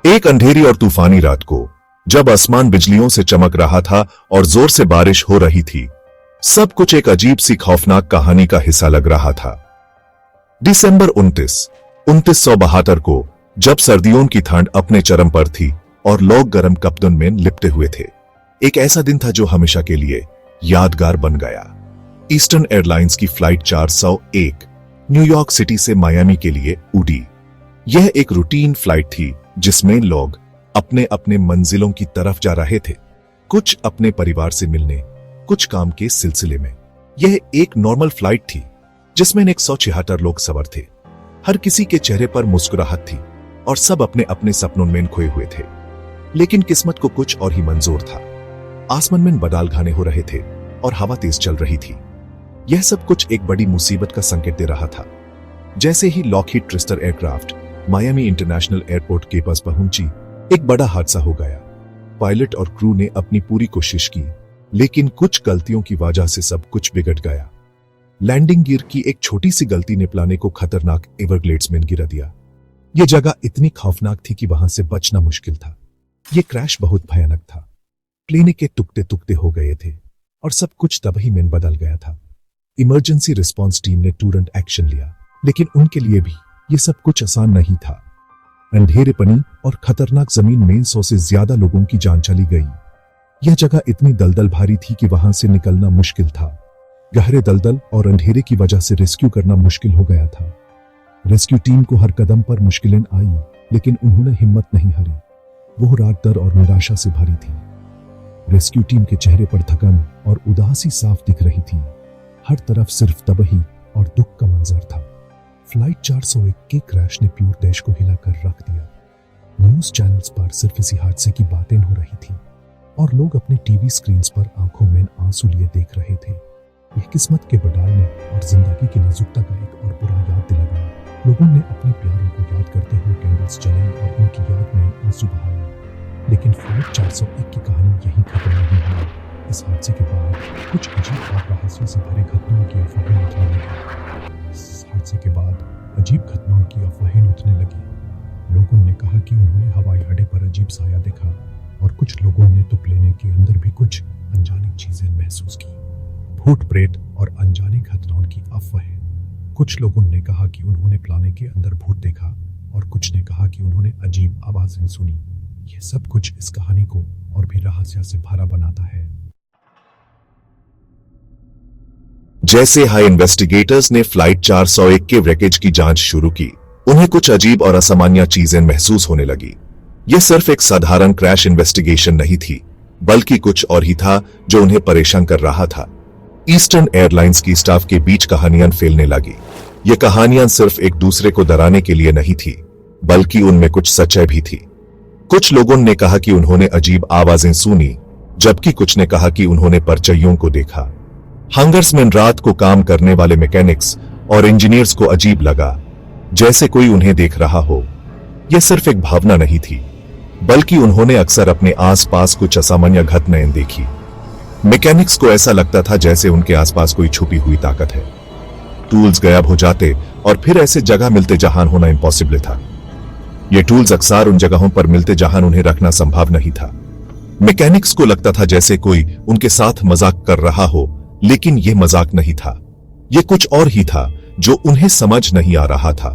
एक अंधेरी और तूफानी रात को, जब आसमान बिजलियों से चमक रहा था और जोर से बारिश हो रही थी, सब कुछ एक अजीब सी खौफनाक कहानी का हिस्सा लग रहा था। दिसंबर 1972 को, जब सर्दियों की ठंड अपने चरम पर थी और लोग गर्म कपड़ों में लिपटे हुए थे, एक ऐसा दिन था जो हमेशा के लिए यादगार बन गया। ईस्टर्न एयरलाइंस की फ्लाइट 401 न्यूयॉर्क सिटी से मायामी के लिए उड़ी। यह एक रूटीन फ्लाइट थी जिसमें लोग अपने अपने मंजिलों की तरफ जा रहे थे, कुछ अपने परिवार से मिलने, कुछ काम के सिलसिले में। यह एक नॉर्मल फ्लाइट थी जिसमें 176 लोग सवार थे। हर किसी के चेहरे पर मुस्कुराहट थी और सब अपने अपने सपनों में खोए हुए थे। लेकिन किस्मत को कुछ और ही मंजूर था। आसमान में बादल घने हो रहे थे और हवा तेज चल रही थी। यह सब कुछ एक बड़ी मुसीबत का संकेत दे रहा था। जैसे ही Lockheed Tristar aircraft Miami international airport के पास पहुंची, एक बड़ा हादसा हो गया। पायलट और क्रू ने अपनी पूरी कोशिश की, लेकिन कुछ गलतियों की वजह से सब कुछ बिगड़ गया। लैंडिंग गियर की एक छोटी सी गलती ने प्लाने को खतरनाक एवरग्लेड्स में गिरा दिया। यह जगह इतनी खौफनाक थी कि वहां से बचना मुश्किल था। यह क्रैश बहुत भयानक था। प्लेन के टुकड़े टुकड़े हो गए थे और सब कुछ तबाही में बदल गया था। इमरजेंसी रिस्पांस टीम ने तुरंत एक्शन लिया, लेकिन उनके लिए भी यह सब कुछ आसान नहीं था। अंधेरे पानी और खतरनाक जमीन में 100 से ज्यादा लोगों की जान चली गई। यह जगह इतनी दलदल भारी थी कि वहां से निकलना मुश्किल था। गहरे दलदल और अंधेरे की वजह से रेस्क्यू करना मुश्किल हो गया था। रेस्क्यू टीम को हर कदम पर मुश्किलें आई, लेकिन उन्होंने हिम्मत नहीं हारी। वो रात डर और निराशा से भरी थी। रेस्क्यू टीम के चेहरे पर थकान और उदासी साफ दिख रही थी। हर तरफ सिर्फ तबाही और दुख का मंजर था। फ्लाइट 401 के क्रैश ने पूरे देश को हिलाकर रख दिया। न्यूज चैनल्स पर सिर्फ इसी हादसे की बातें हो रही थी और लोग अपने टीवी स्क्रीन पर आंखों में आंसू लिए देख रहे थे। यह किस्मत के बदलने और जिंदगी की नाजुकता का एक और बुरा याद दिलाया। लोगों ने अपने प्यारों को याद करते हुए कैंडल्स जलाई और उनकी याद में आंसू बहाए। लेकिन फ्लाइट 401 की कहानी यहीं खत्म नहीं हुई। इस हादसे के बाद कुछ अजीब और रहस्यों से भरे घटनाओं की अफवाहें उठने लगी। इस हादसे के बाद अजीब घटनाओं की अफवाहें उठने लगी। लोगों ने कहा कि उन्होंने हवाई अड्डे पर अजीब साया देखा और कुछ लोगों ने तो प्लेन के अंदर भी कुछ अनजानी चीजें महसूस की। भूत प्रेत और अनजानी घटनाओं की अफवाहें। कुछ लोगों ने कहा कि उन्होंने प्लाने के अंदर भूत देखा और कुछ ने कहा कि उन्होंने अजीब आवाजें सुनी। यह सब कुछ इस कहानी को और भी रहस्य से भरा बनाता है। जैसे हाई इन्वेस्टिगेटर्स ने फ्लाइट 401 के wreckage की जांच शुरू की, उन्हें कुछ अजीब और असामान्य चीजें महसूस होने लगी। यह सिर्फ एक साधारण क्रैश इन्वेस्टिगेशन नहीं थी, बल्कि कुछ और ही था जो उन्हें परेशान कर रहा था। ईस्टर्न एयरलाइंस की स्टाफ के बीच कहानियां फैलने लगी। ये कहानियां सिर्फ एक दूसरे को डराने के लिए नहीं थी, बल्कि उनमें कुछ सच्चाई भी थी। कुछ लोगों ने कहा कि उन्होंने अजीब आवाजें सुनी, जबकि कुछ ने कहा कि उन्होंने परछाइयों को देखा। हंगर्स में रात को काम करने वाले मैकेनिक्स और इंजीनियर्स को अजीब लगा, जैसे कोई उन्हें देख रहा हो। यह सिर्फ एक भावना नहीं थी, बल्कि उन्होंने अक्सर अपने आसपास कुछ असामान्य घटनाएं देखी। मैकेनिक्स को ऐसा लगता था जैसे उनके आसपास कोई छुपी हुई ताकत है। टूल्स गायब हो जाते और फिर ऐसे जगह मिलते जहां होना इम्पॉसिबल था। ये टूल्स अक्सर उन जगहों पर मिलते जहां उन्हें रखना संभव नहीं था। मैकेनिक्स को लगता था जैसे कोई उनके साथ मजाक कर रहा हो, लेकिन यह मजाक नहीं था। यह कुछ और ही था जो उन्हें समझ नहीं आ रहा था।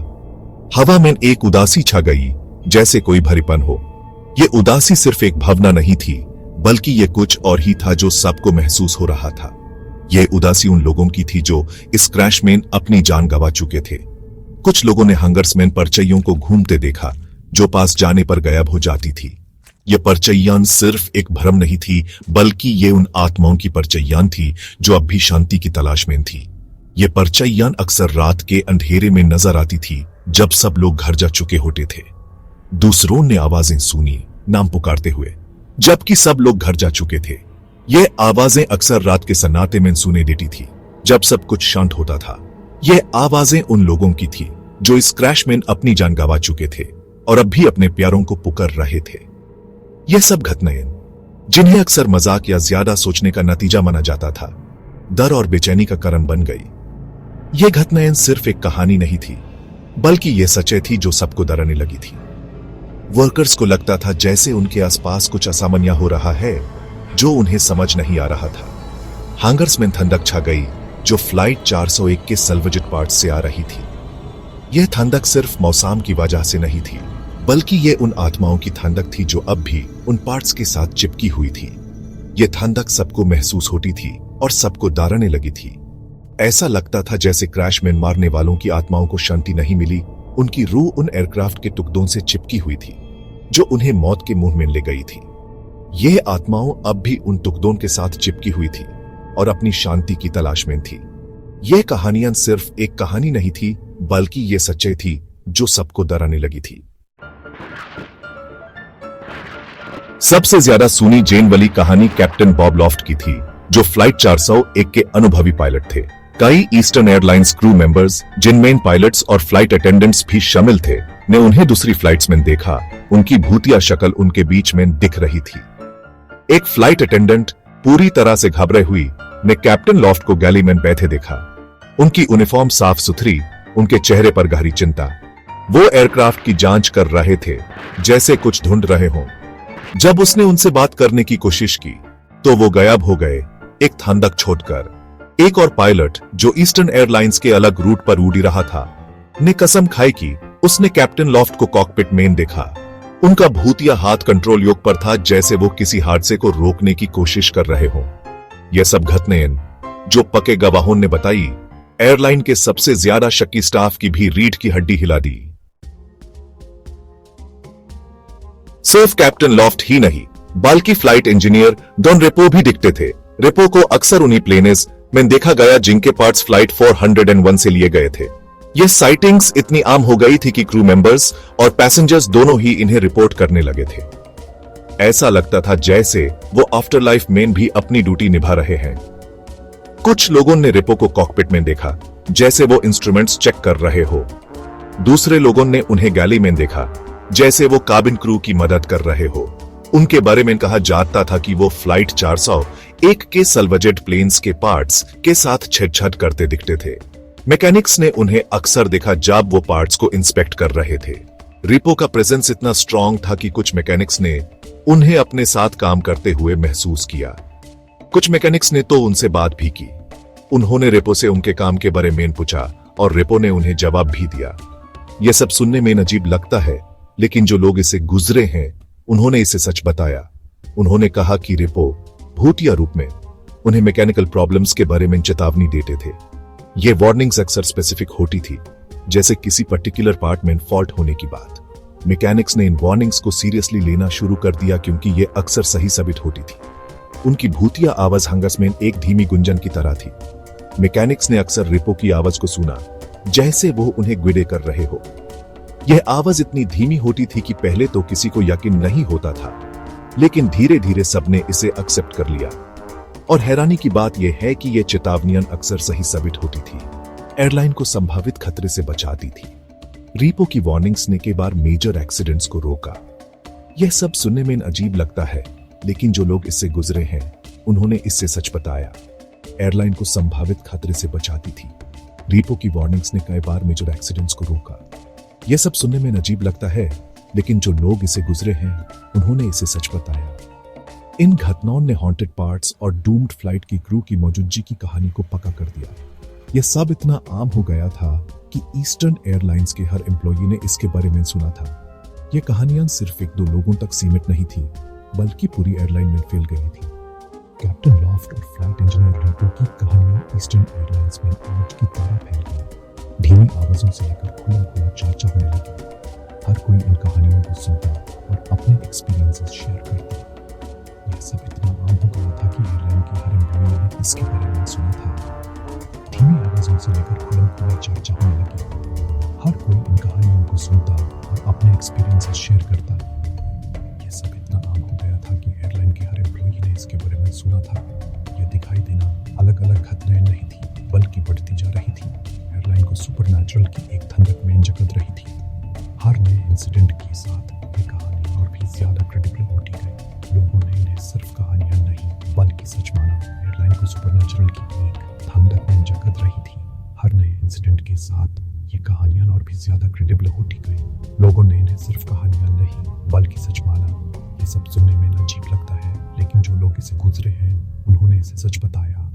हवा में एक उदासी छा गई, जैसे कोई भरीपन हो। यह उदासी सिर्फ एक भावना नहीं थी, बल्कि यह कुछ और ही था जो सबको महसूस हो रहा था। यह उदासी उन लोगों की थी जो इस क्रैश में अपनी जान गंवा चुके थे। कुछ लोगों ने हंगर्स में परछाइयों को घूमते देखा, जो पास जाने पर गायब हो जाती थी। यह परछाइयां सिर्फ एक भ्रम नहीं थी, बल्कि ये उन आत्माओं की परछाइयां थी जो अब भी शांति की तलाश में थी। ये परछाइयां अक्सर रात के अंधेरे में नजर आती थी, जब सब लोग घर जा चुके होते थे। दूसरों ने आवाजें सुनी, नाम पुकारते हुए, जबकि सब लोग घर जा चुके थे। ये आवाजें अक्सर रात के सन्नाटे में सुने देती थी, जब सब कुछ शांत होता था। ये आवाजें उन लोगों की थी जो इस क्रैश में अपनी जान गंवा चुके थे और अब भी अपने प्यारों को पुकार रहे थे। यह सब घटनाएं, जिन्हें अक्सर मजाक या ज्यादा सोचने का नतीजा माना जाता था, डर और बेचैनी का कारण बन गई। ये घटनाएं सिर्फ एक कहानी नहीं थी, बल्कि ये सच्चाई थी जो सबको डराने लगी थी। वर्कर्स को लगता था जैसे उनके आसपास कुछ असामान्य हो रहा है जो उन्हें समझ नहीं आ रहा था। हैंगर्स में ठंडक छा गई जो फ्लाइट 401 के सल्वजेट पार्ट्स से आ रही थी। यह ठंडक सिर्फ मौसम की वजह से नहीं थी, बल्कि यह उन आत्माओं की ठंडक थी जो अब भी उन पार्ट्स के साथ चिपकी हुई थी। यह ठंडक सबको महसूस होती थी और सबको डराने लगी थी। ऐसा लगता था जैसे क्रैश में मारने वालों की आत्माओं को शांति नहीं मिली, उनकी रूह उन एयरक्राफ्ट के टुकड़ों से चिपकी हुई थी जो उन्हें मौत के मुंह में ले गई थी। यह आत्माओं अब भी उन टुकड़ों के साथ चिपकी हुई थी और अपनी शांति की तलाश में थी। यह कहानियां सिर्फ एक कहानी नहीं थी, बल्कि यह सच्चाई थी जो सबको डराने लगी थी। सबसे ज्यादा सुनी जेन वाली कहानी कैप्टन बॉब लॉफ्ट की थी, जो फ्लाइट 401 के अनुभवी पायलट थे। कई ईस्टर्न एयरलाइंस क्रू मेंबर्स, जिनमें पायलट्स और फ्लाइट अटेंडेंट्स भी शामिल थे, ने उन्हें दूसरी फ्लाइट्स में देखा। उनकी भूतिया शक्ल उनके बीच में दिख रही थी। एक फ्लाइट अटेंडेंट पूरी तरह से घबराई हुई ने कैप्टन लॉफ्ट को गैली में बैठे देखा। उनकी यूनिफॉर्म साफ सुथरी, उनके चेहरे पर गहरी चिंता। वो एयरक्राफ्ट की जांच कर रहे थे, जैसे कुछ ढूंढ रहे हों। जब उसने उनसे बात करने की कोशिश की तो वो गायब हो गए, एक ठंडक छोड़कर। एक और पायलट जो ईस्टर्न एयरलाइंस के अलग रूट पर उड़ रहा था ने कसम खाई कि उसने कैप्टन लॉफ्ट को कॉकपिट में देखा। उनका भूतिया हाथ कंट्रोल योग पर था, जैसे वो किसी हादसे को रोकने की कोशिश कर रहे हों। यह सब घटनाएं, जो पक्के गवाहों ने बताई, एयरलाइन के सबसे ज्यादा शक्की स्टाफ की भी रीढ़ की हड्डी हिला दी। सिर्फ कैप्टन लॉफ्ट ही नहीं, बल्कि फ्लाइट इंजीनियर डॉन रेपो भी दिखते थे। रेपो को अक्सर उन्हीं प्लेन्स में देखा गया जिनके पार्ट्स फ्लाइट 401 से लिए गए थे। ये साइटिंग्स इतनी आम हो गई थी कि क्रू मेंबर्स और पैसेंजर्स दोनों ही इन्हें रिपोर्ट करने लगे थे। ऐसा लगता था जैसे वो आफ्टर लाइफ में भी अपनी ड्यूटी निभा रहे हैं। कुछ लोगों ने रेपो को कॉकपिट में देखा, जैसे वो इंस्ट्रूमेंट्स चेक कर रहे हो। दूसरे लोगों ने उन्हें गैली में देखा, जैसे वो काबिन क्रू की मदद कर रहे हो। उनके बारे में कहा जाता था कि वो फ्लाइट 401 के सल्वजेट प्लेन्स के पार्ट्स के साथ छेड़छाड़ करते दिखते थे। मैकेनिक्स ने उन्हें अक्सर देखा जब वो पार्ट्स को इंस्पेक्ट कर रहे थे। रिपो का प्रेजेंस इतना स्ट्रांग था कि कुछ मैकेनिक्स ने उन्हें अपने साथ काम करते हुए महसूस किया। कुछ मैकेनिक्स ने तो उनसे बात भी की। उन्होंने रेपो से उनके काम के बारे में पूछा और रेपो ने उन्हें जवाब भी दिया। यह सब सुनने में अजीब लगता है, लेकिन जो लोग इसे गुजरे हैं उन्होंने इसे सच बताया। उन्होंने कहा कि रेपो भूतिया रूप में उन्हें मैकेनिकल प्रॉब्लम्स के बारे में चेतावनी देते थे। ये वार्निंग्स अक्सर स्पेसिफिक होती थी, जैसे किसी पर्टिकुलर पार्ट में फॉल्ट होने की बात। मैकेनिक्स ने इन वार्निंग्स को सीरियसली लेना शुरू कर दिया क्योंकि ये अक्सर सही साबित होती थी। उनकी भूतिया आवाज हंगस में एक धीमी गुंजन की तरह थी। मैकेनिक्स ने अक्सर रेपो की आवाज को सुना, जैसे वो उन्हें गुडे कर रहे हो। यह आवाज इतनी धीमी होती थी कि पहले तो किसी को यकीन नहीं होता था, लेकिन धीरे धीरे सबने इसे एक्सेप्ट कर लिया। और हैरानी की बात यह है कि यह चेतावनियां अक्सर सही साबित होती थी, एयरलाइन को संभावित खतरे से बचाती थी। रीपो की वार्निंग्स ने कई बार मेजर एक्सीडेंट्स को रोका। यह सब सुनने में अजीब लगता है, लेकिन जो लोग इससे गुजरे हैं उन्होंने इससे सच बताया। एयरलाइन को संभावित खतरे से बचाती थी। रीपो की वार्निंग्स ने कई बार मेजर एक्सीडेंट्स को रोका। यह सब सुनने में अजीब लगता है, लेकिन जो लोग इसे गुजरे हैं उन्होंने इसे सच बताया। इन घटनाओं ने हॉन्टेड पार्ट्स और डूम्ड फ्लाइट की क्रू की मौजूदगी की कहानी को पक्का कर दिया। यह सब इतना आम हो गया था कि ईस्टर्न एयरलाइंस के हर एम्प्लॉई ने इसके बारे में सुना था। यह कहानियां सिर्फ एक दो लोगों तक सीमित नहीं थी, बल्कि पूरी एयरलाइन में फैल गई थी। कैप्टन लॉफ्ट और फ्लाइट इंजीनियर रीपो की कहानियां ईस्टर्न एयरलाइंस में आग की तरह फैल गई। धीमी आवाजों से लेकर खुला चर्चा होने लगी। हर कोई इन कहानियों को सुनता और अपने एक्सपीरियंसेस शेयर करता। यह सब इतना आम हो गया था कि एयरलाइन के हर एम्प्लॉई ने इसके बारे में सुना था। धीमी आवाजों से लेकर खुला चर्चा होने लगी। हर कोई इन कहानियों को सुनता और अपने एक्सपीरियंसेस शेयर करता। यह सब इतना आम हो गया था कि एयरलाइन के हर एम्प्लॉई ने इसके बारे में सुना था। यह दिखाई देना अलग अलग खतरे नहीं थी, बल्कि बढ़ती जा रही थी। एयरलाइन को सुपरनैचुरल की एक ठंडक में जकड़ रही थी। हर नए इंसिडेंट के साथ ये कहानी और भी ज्यादा क्रेडिबल होती गई। लोगों ने इन्हें सिर्फ कहानियां नहीं, बल्कि सच माना। एयरलाइन को सुपरनैचुरल की एक ठंडक में जकड़ रही थी। हर नए इंसिडेंट के साथ ये कहानियां और भी ज्यादा क्रेडिबल होती गई। लोगों ने इन्हें सिर्फ कहानियां नहीं बल्कि सच माना। ये सब सुनने में अजीब लगता है, लेकिन जो लोग इसे गुजरे हैं उन्होंने इसे सच बताया।